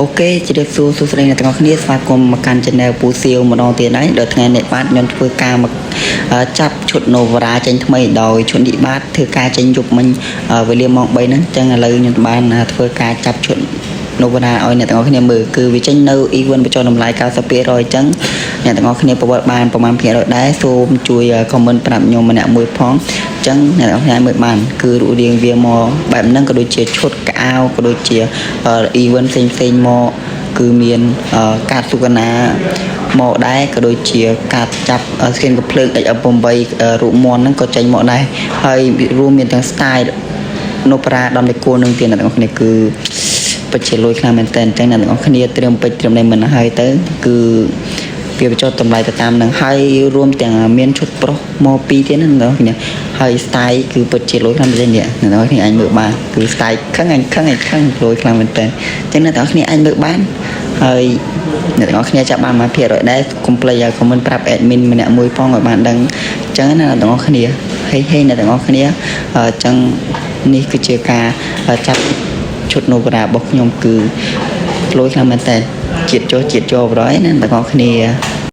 អូខេជម្រាបសួរសួស្តីអ្នកទាំងអស់គ្នាស្វាគមន៍មកកាន់ channel ពូសៀវម្ដងទៀតហើយដល់ថ្ងៃនេះបាទខ្ញុំធ្វើការមកចាប់ឈុត Novara ចេញថ្មីដោយឈុតនេះបាទធ្វើការចេញយប់មិញវេលាម៉ោង3ហ្នឹងអញ្ចឹងឥឡូវខ្ញុំបានធ្វើការចាប់ឈុត Novara ឲ្យអ្នកទាំងអស់គ្នាមើលគឺវាចេញនៅ event បញ្ចុះតម្លៃ 90% អញ្ចឹងអ្នកទាំងអស់គ្នាប្រវត្តិបានប្រមាណភាគរយដែរសូមជួយ comment ប្រាប់ខ្ញុំម្នាក់មួយផងអញ្ចឹងអ្នកទាំងអស់គ្នាមើលបានគឺរូបរាងវាមកបែបហ្នឹងក៏ដូចជាឈុតកៅក៏ដូចជា event ផ្សេងៗមកគឺមានការសុខណាមកដែរក៏ដូចជាការចាប់ skin កំភ្លើង XF8 រូបមន្តហ្នឹងក៏ចេញមកដែរហើយរួមមានទាំង style Novara ដំដេកគោនឹងទៀតអ្នកទាំងអស់គ្នាគឺពិតជាលុយខ្លាំងមែនតើអញ្ចឹងអ្នកទាំងអស់គ្នាត្រៀមពេជ្រត្រៀមនេះមិនហើយទៅគឺវាបញ្ចុះតម្លៃទៅតាមនឹងហើយរួមទាំងមានឈុតប្រុសមកពីរទៀតណាអ្នកទាំងអស់គ្នាហើយ style គឺពិតជាលុយខ្លាំងមែនតើអ្នកទាំងអស់គ្នាអាចមើលបានគឺ style ខឹងលុយខ្លាំងមែនតើអញ្ចឹងអ្នកទាំងអស់គ្នាអាចមើលបានហើយអ្នកទាំងអស់គ្នាចាប់បានមកភាគរយដែរកុំភ្លេច comment ប្រាប់ admin ម្នាក់មួយផងឲ្យបានដឹងអញ្ចឹងណាអ្នកទាំងអស់គ្នាហេអ្នកទាំងអស់គ្នាអញ្ចឹងនេះគឺជាការចាប់ឈុត Novara របស់ខ្ញុំគឺលុយខ្លាំងមែនតើជាតិចុះប្រហែលណាអ្នកទាំងអស់គ្នា